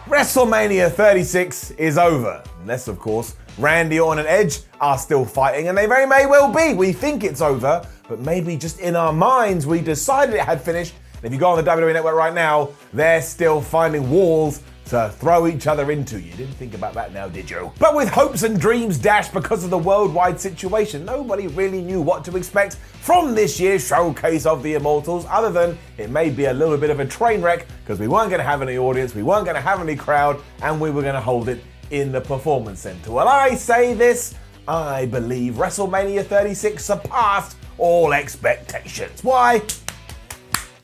WrestleMania 36 is over. Unless, of course, Randy Orton and Edge are still fighting, and they very may well be. We think it's over, but maybe just in our minds we decided it had finished. And if you go on the WWE Network right now, they're still finding walls to throw each other into. You didn't think about that now, did you? But with hopes and dreams dashed because of the worldwide situation, nobody really knew what to expect from this year's Showcase of the Immortals, other than it may be a little bit of a train wreck because we weren't going to have any audience, we weren't going to have any crowd, and we were going to hold it in the Performance Center. Well, I say this, I believe WrestleMania 36 surpassed all expectations. Why?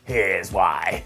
Here's why.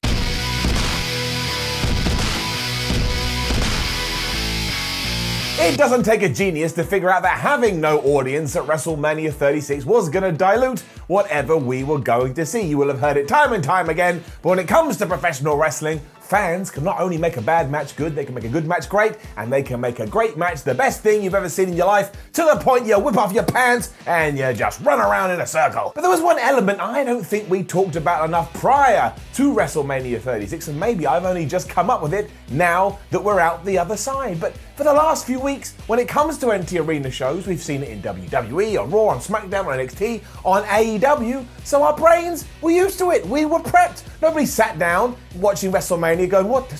It doesn't take a genius to figure out that having no audience at WrestleMania 36 was going to dilute whatever we were going to see. You will have heard it time and time again, but when it comes to professional wrestling, fans can not only make a bad match good, they can make a good match great, and they can make a great match the best thing you've ever seen in your life, to the point you whip off your pants and you just run around in a circle. But there was one element I don't think we talked about enough prior to WrestleMania 36, and maybe I've only just come up with it now that we're out the other side. But for the last few weeks, when it comes to empty arena shows, we've seen it in WWE, on Raw, on SmackDown, on NXT, on AEW, so our brains were used to it. We were prepped. Nobody sat down watching WrestleMania going, I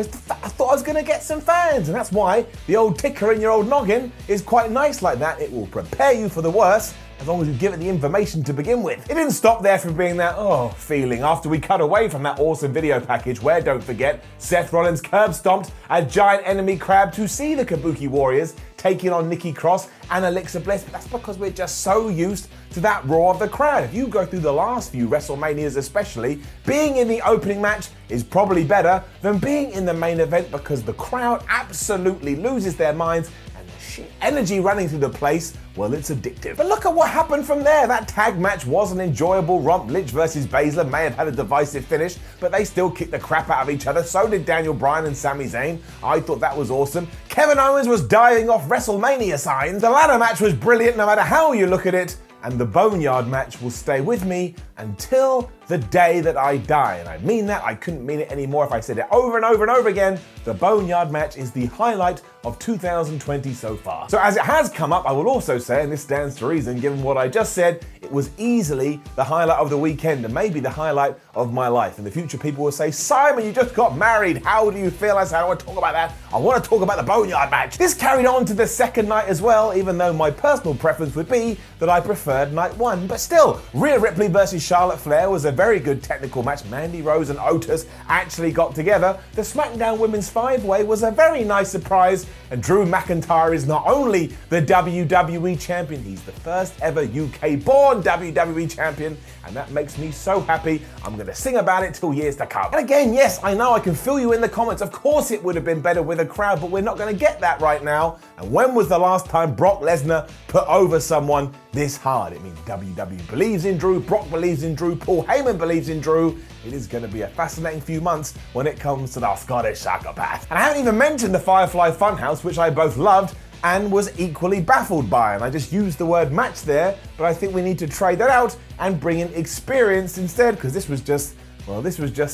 thought I was going to get some fans. And that's why the old ticker in your old noggin is quite nice like that. It will prepare you for the worst as long as you give it the information to begin with. It didn't stop there from being that feeling after we cut away from that awesome video package where, don't forget, Seth Rollins curb stomped a giant enemy crab to see the Kabuki Warriors taking on Nikki Cross and Alexa Bliss, but that's because we're just so used to that roar of the crowd. If you go through the last few WrestleManias especially, being in the opening match is probably better than being in the main event because the crowd absolutely loses their minds and the sheer energy running through the place, well, it's addictive. But look at what happened from there. That tag match was an enjoyable romp. Lynch versus Baszler may have had a divisive finish, but they still kicked the crap out of each other. So did Daniel Bryan and Sami Zayn. I thought that was awesome. Kevin Owens was diving off WrestleMania signs. The ladder match was brilliant no matter how you look at it. And the Boneyard match will stay with me until the day that I die. And I mean that, I couldn't mean it anymore if I said it over and over and over again. The Boneyard match is the highlight of 2020 so far. So as it has come up, I will also say, and this stands to reason given what I just said, it was easily the highlight of the weekend and maybe the highlight of my life. In the future, people will say, Simon, you just got married. How do you feel? I say, I don't want to talk about that. I want to talk about the Boneyard match. This carried on to the second night as well, even though my personal preference would be that I preferred night one. But still, Rhea Ripley versus Charlotte Flair was a very good technical match. Mandy Rose and Otis actually got together. The SmackDown Women's Five-Way was a very nice surprise, and Drew McIntyre is not only the WWE Champion, he's the first ever UK-born WWE Champion, and that makes me so happy. I'm going to sing about it till years to come. And again, yes, I know I can fill you in the comments. Of course it would have been better with a crowd, but we're not going to get that right now. And when was the last time Brock Lesnar put over someone this hard? It means WWE believes in Drew, Brock believes in Drew, Paul Heyman believes in Drew. It is going to be a fascinating few months when it comes to the Scottish psychopath. And I haven't even mentioned the Firefly Funhouse, which I both loved and was equally baffled by. And I just used the word match there, but I think we need to trade that out and bring in experience instead, because this was just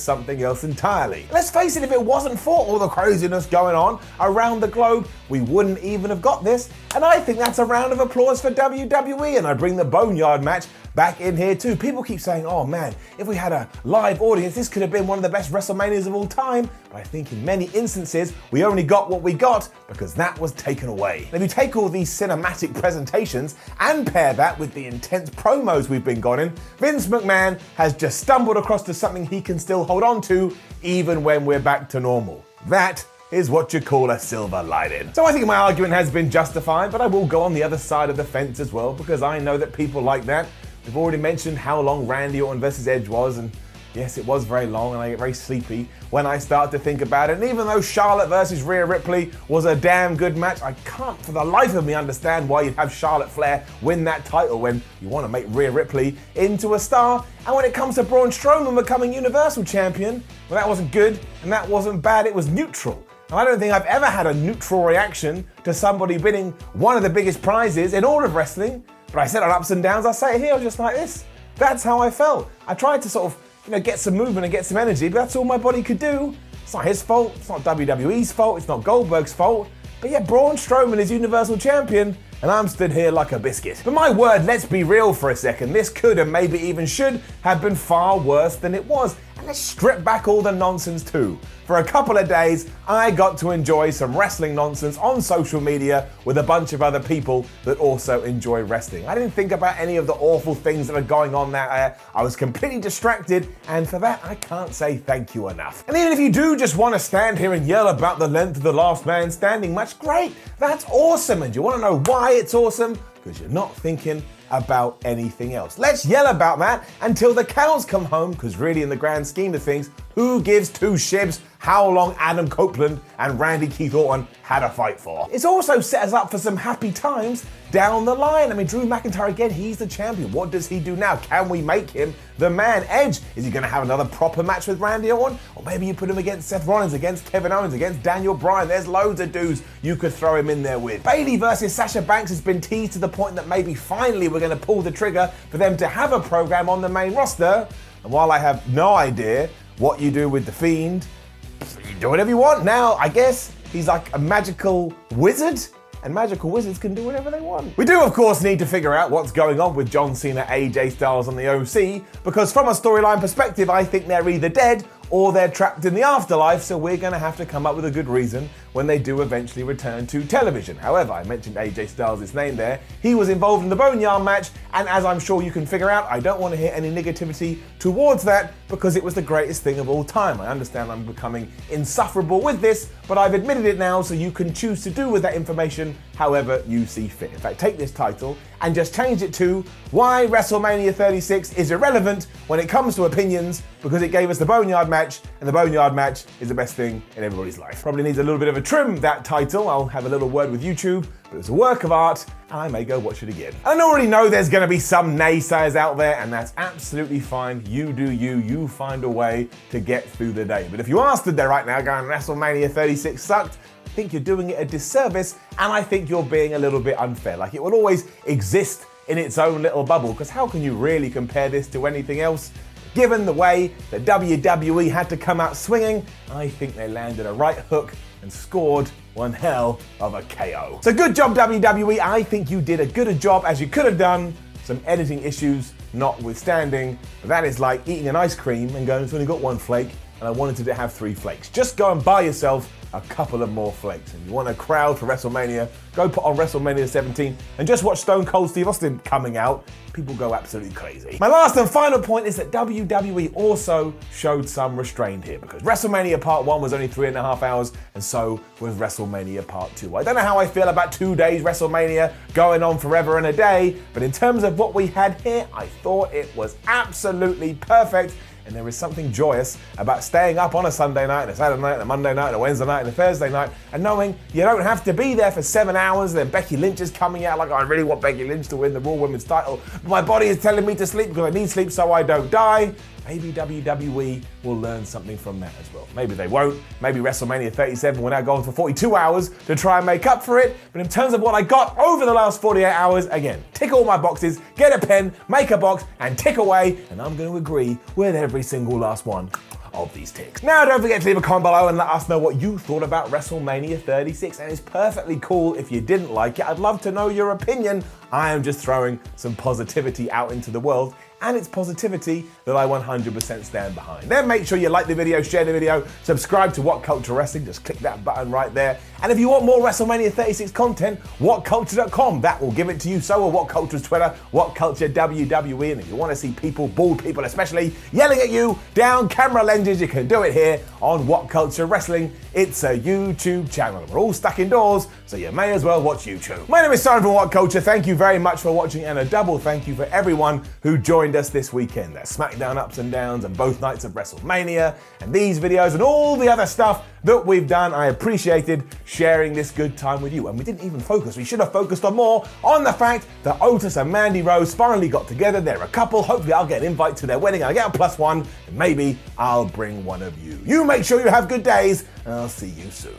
something else entirely. Let's face it, if it wasn't for all the craziness going on around the globe, we wouldn't even have got this. And I think that's a round of applause for WWE. And I bring the Boneyard match back in here too. People keep saying, oh man, if we had a live audience, this could have been one of the best WrestleManias of all time. But I think in many instances, we only got what we got because that was taken away. And if you take all these cinematic presentations and pair that with the intense promos we've been getting, Vince McMahon has just stumbled across to something he can still hold on to even when we're back to normal. That is what you call a silver lining. So I think my argument has been justified, but I will go on the other side of the fence as well, because I know that people like that. We've already mentioned how long Randy Orton versus Edge was, and yes, it was very long, and I get very sleepy when I start to think about it. And even though Charlotte versus Rhea Ripley was a damn good match, I can't for the life of me understand why you'd have Charlotte Flair win that title when you want to make Rhea Ripley into a star. And when it comes to Braun Strowman becoming Universal Champion, well, that wasn't good and that wasn't bad, it was neutral. And I don't think I've ever had a neutral reaction to somebody winning one of the biggest prizes in all of wrestling. But I said on Ups and Downs, I say it here just like this. That's how I felt. I tried to sort of, get some movement and get some energy, but that's all my body could do. It's not his fault, it's not WWE's fault, it's not Goldberg's fault. But yeah, Braun Strowman is Universal Champion, and I'm stood here like a biscuit. But my word, let's be real for a second. This could and maybe even should have been far worse than it was. And let's strip back all the nonsense too. For a couple of days, I got to enjoy some wrestling nonsense on social media with a bunch of other people that also enjoy wrestling. I didn't think about any of the awful things that are going on there. I was completely distracted, and for that, I can't say thank you enough. And even if you do just want to stand here and yell about the length of the last man standing match, great, that's awesome. And you want to know why it's awesome? Because you're not thinking about anything else. Let's yell about that until the cows come home, because really in the grand scheme of things, who gives two shibs how long Adam Copeland and Randy Keith Orton had a fight for? It's also set us up for some happy times down the line. I mean, Drew McIntyre again, he's the champion. What does he do now? Can we make him the man? Edge, is he going to have another proper match with Randy Orton? Or maybe you put him against Seth Rollins, against Kevin Owens, against Daniel Bryan. There's loads of dudes you could throw him in there with. Bayley versus Sasha Banks has been teased to the point that maybe finally we're going to pull the trigger for them to have a program on the main roster. And while I have no idea what you do with The Fiend, you do whatever you want. Now, I guess he's like a magical wizard, and magical wizards can do whatever they want. We do, of course, need to figure out what's going on with John Cena, AJ Styles, and the OC, because from a storyline perspective, I think they're either dead or they're trapped in the afterlife, so we're going to have to come up with a good reason when they do eventually return to television. However, I mentioned AJ Styles' name there. He was involved in the Boneyard match, and as I'm sure you can figure out, I don't want to hear any negativity towards that because it was the greatest thing of all time. I understand I'm becoming insufferable with this, but I've admitted it now, so you can choose to do with that information however you see fit. In fact, take this title and just change it to Why WrestleMania 36 is Irrelevant When It Comes to Opinions, because it gave us the Boneyard match, and the Boneyard match is the best thing in everybody's life. Probably needs a little bit of a trim, that title. I'll have a little word with YouTube, but it's a work of art, and I may go watch it again. I already know there's going to be some naysayers out there, and that's absolutely fine. You do you find a way to get through the day. But if you are stood there right now going, WrestleMania 36 sucked, I think you're doing it a disservice, and I think you're being a little bit unfair. Like, it will always exist in its own little bubble, because how can you really compare this to anything else? Given the way that WWE had to come out swinging, I think they landed a right hook and scored one hell of a KO. So good job, WWE. I think you did as good a job as you could have done, some editing issues notwithstanding. But that is like eating an ice cream and going, it's only got one flake, and I wanted to have 3 flakes. Just go and buy yourself a couple of more flakes. And you want a crowd for WrestleMania, go put on WrestleMania 17 and just watch Stone Cold Steve Austin coming out. People go absolutely crazy. My last and final point is that WWE also showed some restraint here, because WrestleMania Part 1 was only 3.5 hours, and so was WrestleMania Part 2. I don't know how I feel about 2 days WrestleMania going on forever and a day, but in terms of what we had here, I thought it was absolutely perfect. And there is something joyous about staying up on a Sunday night, and a Saturday night, and a Monday night, and a Wednesday night, and a Thursday night, and knowing you don't have to be there for 7 hours. Then Becky Lynch is coming out, like, I really want Becky Lynch to win the Raw Women's title, but my body is telling me to sleep because I need sleep so I don't die. Maybe WWE will learn something from that as well. Maybe they won't. Maybe WrestleMania 37 will now go on for 42 hours to try and make up for it. But in terms of what I got over the last 48 hours, again, tick all my boxes, get a pen, make a box, and tick away. And I'm going to agree with every single last one of these ticks. Now, don't forget to leave a comment below and let us know what you thought about WrestleMania 36. And it's perfectly cool if you didn't like it. I'd love to know your opinion. I am just throwing some positivity out into the world, and it's positivity that I 100% stand behind. Then make sure you like the video, share the video, subscribe to What Culture Wrestling, just click that button right there. And if you want more WrestleMania 36 content, whatculture.com, that will give it to you. So will What Culture's Twitter, What Culture WWE, and if you want to see people, bald people especially, yelling at you down camera lenses, you can do it here on What Culture Wrestling. It's a YouTube channel. We're all stuck indoors, so you may as well watch YouTube. My name is Simon from What Culture. Thank you very much for watching, and a double thank you for everyone who joined us this weekend. There's SmackDown ups and downs and both nights of WrestleMania and these videos and all the other stuff that we've done. I appreciated sharing this good time with you. And we didn't even focus. We should have focused on more on the fact that Otis and Mandy Rose finally got together. They're a couple. Hopefully I'll get an invite to their wedding. I'll get a +1 and maybe I'll bring one of you. You make sure you have good days, and I'll see you soon.